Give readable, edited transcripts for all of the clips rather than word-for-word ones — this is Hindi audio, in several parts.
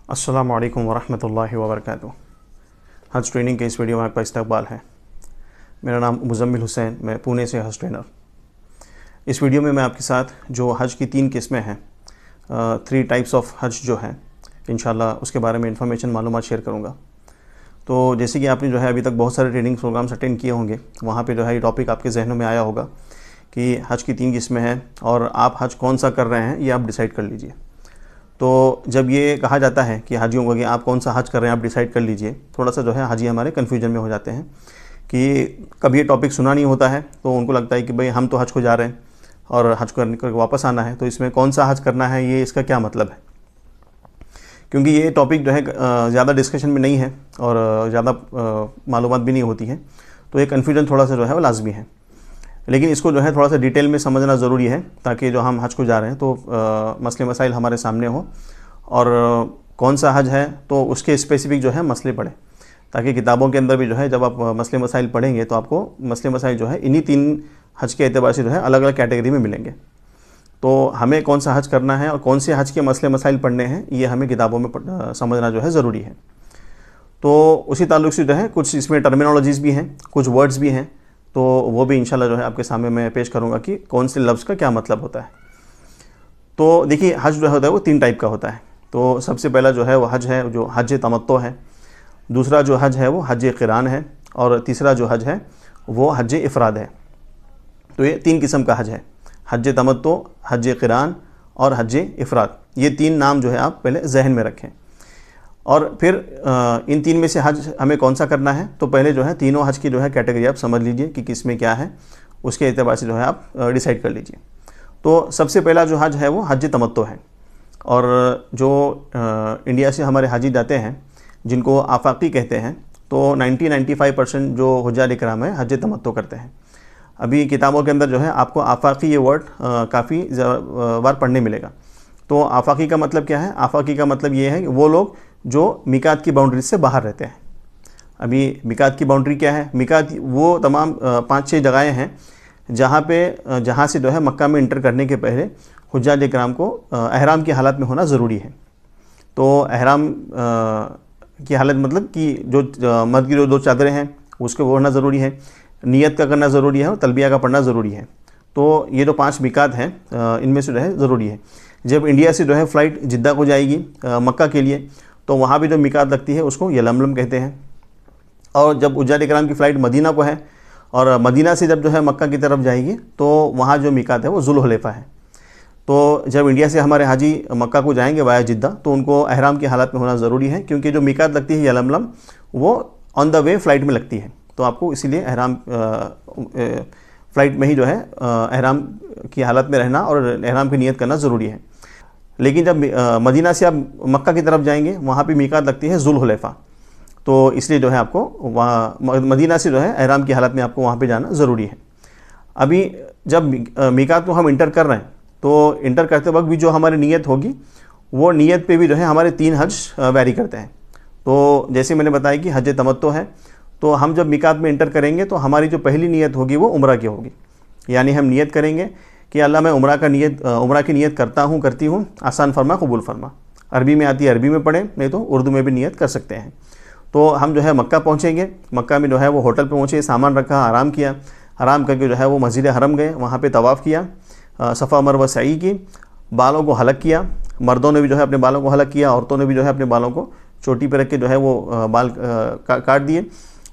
अस्सलामु अलैकुम वरहमतुल्लाहि वबरकातुहू। हज ट्रेनिंग के इस वीडियो में आपका इस्तकबाल है। मेरा नाम मुज़म्मिल हुसैन, मैं पुणे से हज ट्रेनर। इस वीडियो में मैं आपके साथ जो हज की 3 किस्में हैं, 3 टाइप्स ऑफ हज जो हैं, इंशाल्लाह उसके बारे में इंफॉर्मेशन मालूमात शेयर करूँगा। तो जैसे कि आपने जो है अभी तक बहुत सारे ट्रेनिंग प्रोग्राम्स अटेंड किए होंगे, वहाँ पे जो है ये टॉपिक आपके जहनों में आया होगा कि हज की 3 किस्में हैं और आप हज कौन सा कर रहे हैं ये आप डिसाइड कर लीजिए। तो जब ये कहा जाता है कि हाजियों को कि आप कौन सा हज कर रहे हैं आप डिसाइड कर लीजिए, थोड़ा सा जो है हाजी हमारे कन्फ्यूजन में हो जाते हैं कि कभी ये टॉपिक सुना नहीं होता है, तो उनको लगता है कि भाई हम तो हज को जा रहे हैं और हज करने कर वापस आना है, तो इसमें कौन सा हज करना है, ये इसका क्या मतलब है। क्योंकि ये टॉपिक जो है ज़्यादा डिस्कशन में नहीं है और ज़्यादा मालूमात भी नहीं होती है, तो ये कन्फ्यूजन थोड़ा सा जो है वो लाजमी है। लेकिन इसको जो है थोड़ा सा डिटेल में समझना ज़रूरी है, ताकि जो हम हज को जा रहे हैं तो मसले मसाइल हमारे सामने हो और कौन सा हज है तो उसके स्पेसिफिक जो है मसले पढ़े, ताकि किताबों के अंदर भी जो है जब आप मसले मसाइल पढ़ेंगे तो आपको मसले मसाइल जो है इन्हीं 3 हज के एतबार से जो है अलग अलग कैटेगरी में मिलेंगे। तो हमें कौन सा हज करना है और कौन से हज के मसले मसाइल पढ़ने हैं, ये हमें किताबों में समझना जो है ज़रूरी है। तो उसी ताल्लुक़ से जो है कुछ इसमें टर्मिनोलॉजीज़ भी हैं, कुछ वर्ड्स भी हैं, तो वो भी इंशाल्लाह जो है आपके सामने मैं पेश करूँगा कि कौन से लफ्ज़ का क्या मतलब होता है। तो देखिए, हज जो होता है वो 3 टाइप का होता है। तो सबसे पहला जो है वो हज है जो हज तमत्तो है, दूसरा जो हज है वो हज क़िरान है, और तीसरा जो हज है वो हज इफ़राद है। तो ये 3 किस्म का हज है, हज तमत्तो, हज क़िरान और हज इफ़राद। ये 3 नाम जो है आप पहले जहन में रखें। और फिर इन 3 में से हज हमें कौन सा करना है, तो पहले जो है तीनों हज की जो है कैटेगरी आप समझ लीजिए कि किस में क्या है, उसके एतबार से जो है आप डिसाइड कर लीजिए। तो सबसे पहला जो हज है वो हज तमत्तो है, और जो इंडिया से हमारे हाजी जाते हैं जिनको आफाकी कहते हैं, तो 90-95% जो हुज्जाज इकराम है हज तमत्तो करते हैं। अभी किताबों के अंदर जो है आपको आफाकी ये वर्ड काफ़ी बार पढ़ने मिलेगा। तो आफाकी का मतलब क्या है? आफाकी का मतलब ये है कि वो लोग जो मिकात की बाउंड्री से बाहर रहते हैं। अभी मिकात की बाउंड्री क्या है? मिकात वो तमाम 5-6 जगहें हैं जहाँ से जो है मक्का में इंटर करने के पहले हुज्जाज इकराम को एहराम की हालत में होना ज़रूरी है। तो एहराम की हालत मतलब कि जो मर्द की जो 2 चादरें हैं उसको वो होना ज़रूरी है, नियत का करना ज़रूरी है और तलबिया का पढ़ना ज़रूरी है। तो ये जो 5 मिकात हैं इनमें से जो है ज़रूरी है। जब इंडिया से जो है फ़्लाइट जिद्दा को जाएगी मक्का के लिए, तो वहाँ भी जो मिकात लगती है उसको यलमलम कहते हैं। और जब हुज्जाज इकराम की फ़्लाइट मदीना को है और मदीना से जब जो है मक्का की तरफ जाएगी, तो वहाँ जो मिकात है वो ज़ुल्हुलैफ़ा है। तो जब इंडिया से हमारे हाजी मक्का को जाएंगे वाया जिद्दा, तो उनको एहराम की हालत में होना ज़रूरी है, क्योंकि जो मिकात लगती है यलमलम वो ऑन द वे फ़्लाइट में लगती है। तो आपको इसीलिए एहराम फ़्लाइट में ही जो है एहराम की हालत में रहना और एहराम की नियत करना ज़रूरी है। लेकिन जब मदीना से आप मक्का की तरफ जाएंगे, वहाँ पे मीकात लगती है ज़ुल्हुलैफ़ा, तो इसलिए जो है आपको वहाँ मदीना से जो है एहराम की हालत में आपको वहाँ पे जाना ज़रूरी है। अभी जब मीकात को हम इंटर कर रहे हैं, तो इंटर करते वक्त भी जो हमारी नीयत होगी, वो नीयत पे भी जो है हमारे 3 हज वैरी करते हैं। तो जैसे मैंने बताया कि हज तमत्तो है, तो हम जब मीकात में इंटर करेंगे तो हमारी जो पहली नीयत होगी वो उम्रा की होगी। यानी हम नियत करेंगे कि अल्लाह मैं उम्रा की नियत करती हूँ, आसान फरमा, कबूल फरमा। अरबी में आती है अरबी में पढ़ें, नहीं तो उर्दू में भी नियत कर सकते हैं। तो हम जो है मक्का पहुँचेंगे, मक्का में जो है वो होटल पे पहुँचे, सामान रखा, आराम किया, आराम करके जो है वो मस्जिद हरम गए, वहाँ पे तवाफ़ किया, सफ़ा मरवा सई की, बालों को हलक किया। मर्दों ने भी जो है अपने बालों को हलक किया, औरतों ने भी जो है अपने बालों को चोटी पर रख के जो है वो बाल काट दिए।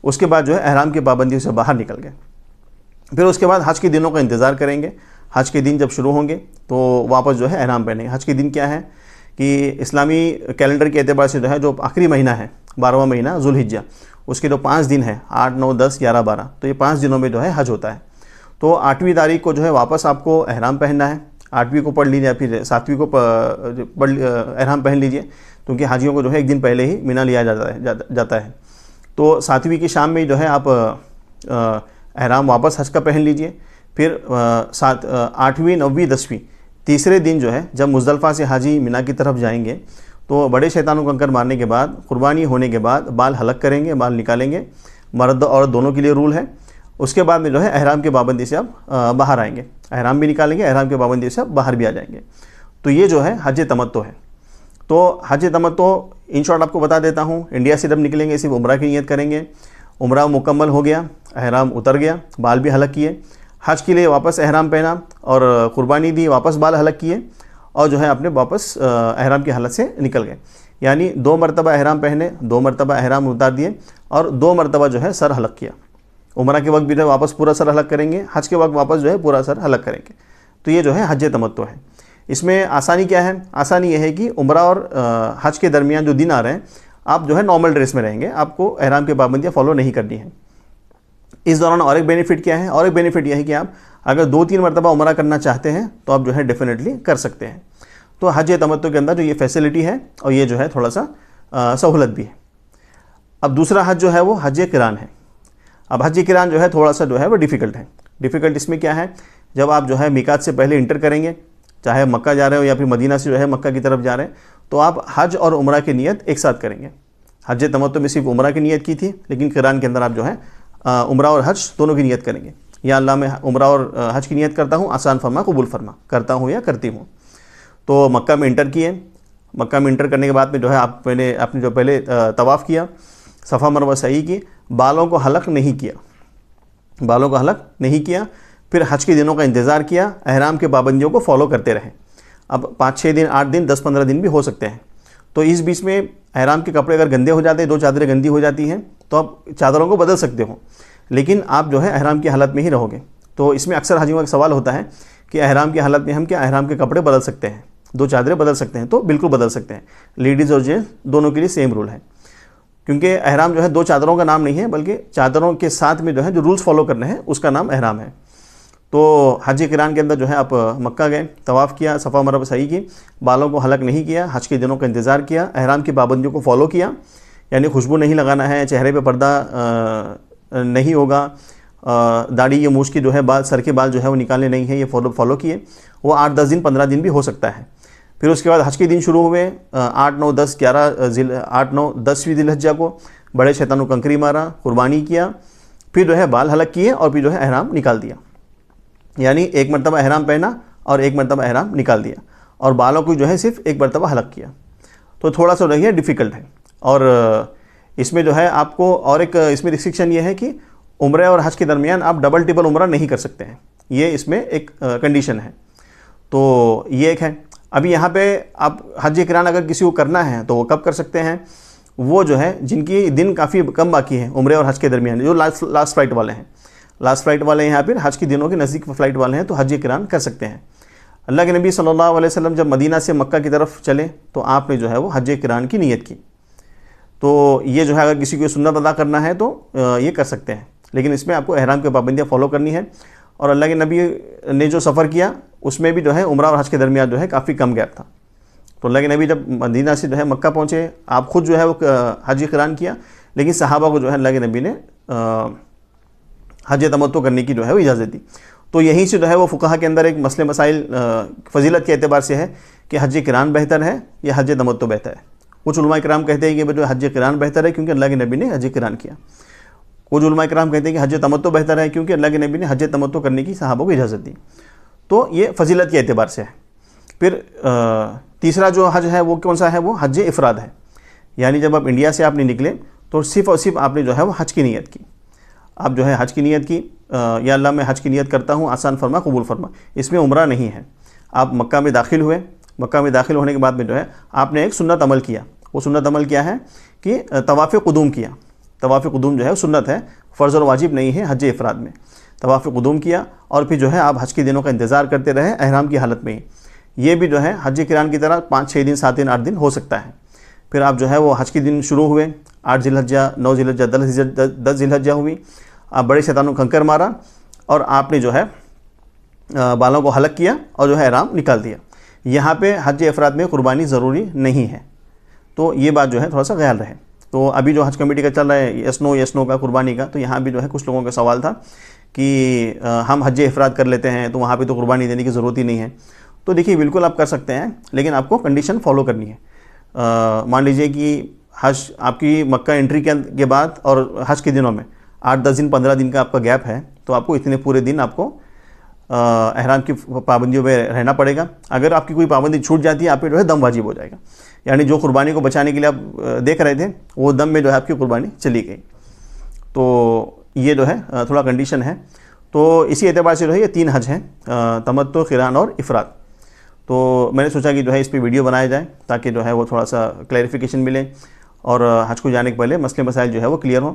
उसके बाद जो है एहराम की पाबंदियों से बाहर निकल गए। फिर उसके बाद हज के दिनों का इंतज़ार करेंगे। हज के दिन जब शुरू होंगे तो वापस जो है एहराम पहनेंगे। हज के दिन क्या है कि इस्लामी कैलेंडर के एतबार से जो है जो आखिरी महीना है, 12वां महीना ज़ुल्हिज्जा, उसके जो 5 दिन हैं 8, 9, 10, 11, 12, तो ये 5 दिनों में जो है हज होता है। तो 8वीं तारीख को जो है वापस आपको एहराम पहनना है। 8वीं को पढ़ लीजिए, फिर 7वीं को एहराम पहन लीजिए, क्योंकि हाजियों को जो है 1 दिन पहले ही मिना लिया जाता है। तो 7वीं की शाम में जो है आप एहराम वापस हज का पहन लीजिए। फिर 8वीं, 9वीं, 10वीं, तीसरे दिन जो है जब मुज़दलिफ़ा से हाजी मिना की तरफ जाएंगे, तो बड़े शैतानों को कंकर मारने के बाद, कुर्बानी होने के बाद बाल हलक करेंगे, बाल निकालेंगे। मर्द और दोनों के लिए रूल है। उसके बाद में जो है एहराम के पाबंदी से आप बाहर आएंगे, एहराम भी निकालेंगे, एहराम के पाबंदी से आप बाहर भी आ जाएंगे। तो ये जो है हज तमत्तो है। तो हज तमत्तो इन शॉर्ट आपको बता देता हूँ, इंडिया से जब निकलेंगे सिर्फ उम्रा की नीयत करेंगे, उम्रा मुकम्मल हो गया, एहराम उतर गया, बाल भी हलक किए, हज के लिए वापस एहराम पहना और कुर्बानी दी, वापस बाल हलक किए और जो है अपने वापस एहराम की हालत से निकल गए। यानी 2 मरतबा एहराम पहने, 2 मरतबा एहराम उतार दिए और 2 मरतबा जो है सर हलक किया। उम्रा के वक्त भी जो है वापस पूरा सर हलक करेंगे, हज के वक्त वापस जो है पूरा सर हलक करेंगे। तो ये जो है हज तमत्तु है। इसमें आसानी क्या है? आसानी यह है कि उम्रा और हज के दरमियान जो दिन आ रहे हैं आप जो है नॉर्मल ड्रेस में रहेंगे, आपको एहराम की पाबंदियाँ फॉलो नहीं करनी है। इस दौरान और एक बेनिफिट क्या है? और एक बेनिफिट यह है कि आप अगर 2-3 मरतबा उम्रा करना चाहते हैं तो आप जो है डेफिनेटली कर सकते हैं। तो हज तमत्तु के अंदर जो ये फैसिलिटी है और ये जो है थोड़ा सा सहूलत भी है। अब दूसरा हज जो है वो हज किरान है। अब हज किरान जो है थोड़ा सा जो है वो डिफ़िकल्ट है। डिफ़िकल्ट इसमें क्या है? जब आप जो है मीकात से पहले इंटर करेंगे, चाहे मक्का जा रहे हो या फिर मदीना से जो है मक्का की तरफ जा रहे हैं, तो आप हज और उम्रा की नीयत एक साथ करेंगे। हज तमत्तु में सिर्फ उम्रा की नीयत की थी, लेकिन किरान के अंदर आप जो है उम्रा और हज दोनों की नीयत करेंगे। या अल्लाह मैं उम्रा और हज की नीयत करता हूँ, आसान फरमा, कबूल फरमा, करता हूँ या करती हूँ। तो मक्का में इंटर किए, मक्का में इंटर करने के बाद में जो है आपने जो पहले तवाफ़ किया, सफ़ा मरवा सही की, बालों को हलक नहीं किया, बालों को हलक नहीं किया। फिर हज के दिनों का इंतज़ार किया, एहराम के पाबंदियों को फॉलो करते रहे। अब 5-6 दिन, 8 दिन, 10-15 दिन भी हो सकते हैं। तो इस बीच में एहराम के कपड़े अगर गंदे हो जाते हैं, 2 चादरें गंदी हो जाती हैं, तो आप चादरों को बदल सकते हो, लेकिन आप जो है एहराम की हालत में ही रहोगे। तो इसमें अक्सर हाजियों का एक सवाल होता है कि एहराम की हालत में हम क्या एहराम के कपड़े बदल सकते हैं, 2 चादरें बदल सकते हैं? तो बिल्कुल बदल सकते हैं। लेडीज़ और जेंट्स दोनों के लिए सेम रूल है, क्योंकि एहराम जो है 2 चादरों का नाम नहीं है, बल्कि चादरों के साथ में जो है जो रूल्स फॉलो करने हैं उसका नाम एहराम है। तो हज किरान के अंदर जो है आप मक्का गए, तवाफ़ किया, सफ़ा मरवा सही की, बालों को हलक नहीं किया, हज के दिनों का इंतज़ार किया, एहराम की पाबंदियों को फॉलो किया, यानी खुशबू नहीं लगाना है, चेहरे पे पर्दा नहीं होगा, दाढ़ी या मूछ की जो है बाल, सर के बाल जो है वो निकालने नहीं है, ये फॉलो किए। वो 8-10 दिन, 15 दिन भी हो सकता है। फिर उसके बाद हज के दिन शुरू हुए, 8, 9, 10, 10वीं ज़िलहज्जा को बड़े शैतान को कंकरी मारा, कुर्बानी किया, फिर जो है बाल हलक किए और फिर जो है एहराम निकाल दिया। यानी 1 मरतबा एहराम पहना और 1 मरतबा एहराम निकाल दिया और बालों को जो है सिर्फ 1 मरतबा हलक किया। तो थोड़ा सा रहिए डिफ़िकल्ट है। और इसमें जो है आपको और एक इसमें रिस्ट्रिक्शन ये है कि उम्रा और हज के दरमियान आप डबल टिबल उम्रा नहीं कर सकते हैं, ये इसमें एक कंडीशन है। तो ये एक है। अभी यहाँ पे आप हज किरान अगर किसी को करना है तो वो कब कर सकते हैं? वो जो है जिनकी दिन काफ़ी कम बाकी है उम्रे और हज के दरमियान, जो लास्ट फ्लाइट वाले हैं, लास्ट फ्लाइट वाले यहाँ पर हज के दिनों के नज़दीक फ्लाइट वाले हैं, तो हज किरान कर सकते हैं। अल्लाह के नबी सल्लल्लाहु अलैहि वसल्लम जब मदीना से मक्का की तरफ चले तो आपने जो है वो हज किरान की नीयत की। तो ये जो है अगर किसी को सुन्नत अदा करना है तो ये कर सकते हैं, लेकिन इसमें आपको एहराम की पाबंदियाँ फॉलो करनी है। और अल्लाह के नबी ने जो सफ़र किया उसमें भी जो है उम्रा और हज के दरमियान जो है काफ़ी कम गैप था। तो अल्लाह के नबी जब मदीना से जो है मक्का पहुँचे, आप ख़ुद जो है वो हज किरान किया, लेकिन सहाबा को जो है अल्लाह के नबी ने हज तमत्तु करने की जो है वो इजाज़त दी। तो यहीं से जो है वो फ़ुक़हा के अंदर एक मसले मसाइल फ़जीलत के एतबार से है कि हज किरान बेहतर है या हज तमत्तु बेहतर है। कुछ उलमा किराम कहते हैं कि जो हज किरान बेहतर है क्योंकि अल्लाह के नबी ने हज किरान किया। कुछ उलमा किराम कहते हैं कि हज तमत्तु बेहतर है क्योंकि अल्लाह के नबी ने हज तमत्तु करने की सहाबा को इजाज़त दी। तो ये फ़जीलत के एतबार से है। फिर तीसरा जो हज है वो कौन सा है? वो हज इफ़राद है। यानी जब आप इंडिया से आपने निकले तो सिर्फ़ और सिर्फ आपने जो है वो हज की नीयत की। आप जो है हज की नीयत की, या अल्लाह मैं हज की नीयत करता हूँ, आसान फरमा, कबूल फरमा। इसमें उम्रा नहीं है। आप मक्का में दाखिल हुए, मक्का में दाखिल होने के बाद में जो है आपने एक सुन्नत अमल किया। वो सुन्नत अमल क्या है कि तवाफ़ क़ुदूम किया। तवाफ़ क़ुदूम जो है सुन्नत है, फ़र्ज़ और वाजिब नहीं है हज इफ़राद में। तवाफ़ क़ुदूम किया और फिर जो है आप हज के दिनों का इंतज़ार करते रहे एहराम की हालत में ही। ये भी जो है हज किरान की तरह 5-6 दिन, 7 दिन, 8 दिन हो सकता है। फिर आप जो है वो हज के दिन शुरू हुए, 8 ज़िलहज्जा, 9 ज़िलहज्जा, 10 ज़िलहज्जा हुई, आप बड़े शैतानों को कंकर मारा और आपने जो है बालों को हलक किया और जो है एहराम निकाल दिया। यहाँ पे हज इफ़राद में कुर्बानी ज़रूरी नहीं है। तो ये बात जो है थोड़ा सा ख्याल रहे। तो अभी जो हज कमेटी का चल रहा है यस नो का कुर्बानी का, तो यहाँ भी जो है कुछ लोगों का सवाल था कि हम हज इफ़राद कर लेते हैं तो वहाँ पे तो कुर्बानी देने की ज़रूरत ही नहीं है। तो देखिए बिल्कुल आप कर सकते हैं, लेकिन आपको कंडीशन फॉलो करनी है। मान लीजिए कि हज आपकी मक्का एंट्री के बाद और हज के दिनों में 8-10 दिन, 15 दिन का आपका गैप है, तो आपको इतने पूरे दिन आपको एहराम की पाबंदियों में रहना पड़ेगा। अगर आपकी कोई पाबंदी छूट जाती है, आप पे जो है दम वाजिब हो जाएगा, यानी जो कुर्बानी को बचाने के लिए आप देख रहे थे वो दम में जो है आपकी कुर्बानी चली गई। तो ये जो है थोड़ा कंडीशन है। तो इसी एतबार से जो है ये 3 हज हैं, तमत्तु, क़िरान और इफ़राद। तो मैंने सोचा कि जो है इस पर वीडियो बनाया जाए ताकि जो है वो थोड़ा सा क्लैरिफिकेशन मिले और हज को जाने के पहले मसले मसाइल जो है वो क्लियर हों,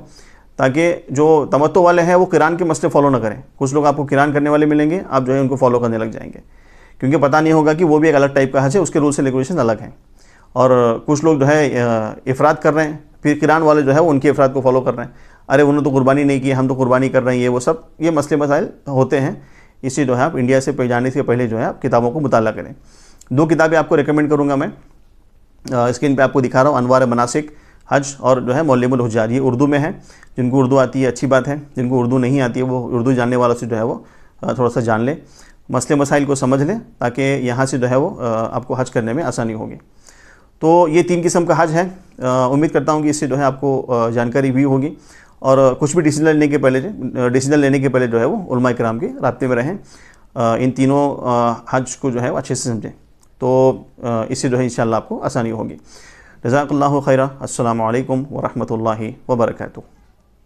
ताकि जो तमत्तु वाले हैं वो क़िरान के मसले फॉलो ना करें। कुछ लोग आपको क़िरान करने वाले मिलेंगे, आप जो है उनको फॉलो करने लग जाएंगे, क्योंकि पता नहीं होगा कि वो भी एक अलग टाइप का हज है, उसके रूल्स एंड रेगुलेशन अलग हैं। और कुछ लोग जो है इफ़राद कर रहे हैं, फिर क़िरान वाले जो है उनके इफ़राद को फॉलो कर रहे हैं। अरे उन्होंने तो कुर्बानी नहीं की, हम तो कुर्बानी कर रहे हैं, ये वो सब ये मसले मसाइल होते हैं। इससे जो है आप इंडिया से जाने से पहले जो है आप किताबों को मुताला करें। 2 किताबें आपको रिकमेंड करूँगा मैं, स्क्रीन पे आपको दिखा रहा हूँ, अनवार मनासिक हज और जो है मौलिमुल हुज्जाज। ये उर्दू में है, जिनको उर्दू आती है अच्छी बात है, जिनको उर्दू नहीं आती है वो उर्दू जानने वालों से जो है वो थोड़ा सा जान ले, मसले मसाइल को समझ लें, ताकि यहाँ से जो है वो आपको हज करने में आसानी होगी। तो ये 3 किस्म का हज है। उम्मीद करता हूँ कि इससे जो है आपको जानकारी भी होगी, और कुछ भी डिसीजन लेने के पहले जो है वो उलमा किराम के राब्ते में रहें, इन तीनों हज को जो है अच्छे से समझें। तो इससे जो है इंशाअल्लाह आपको आसानी होगी। जज़ाकल्लाहु खैरा। अस्सलामु अलैकुम व रहमतुल्लाहि व बरकातुहू।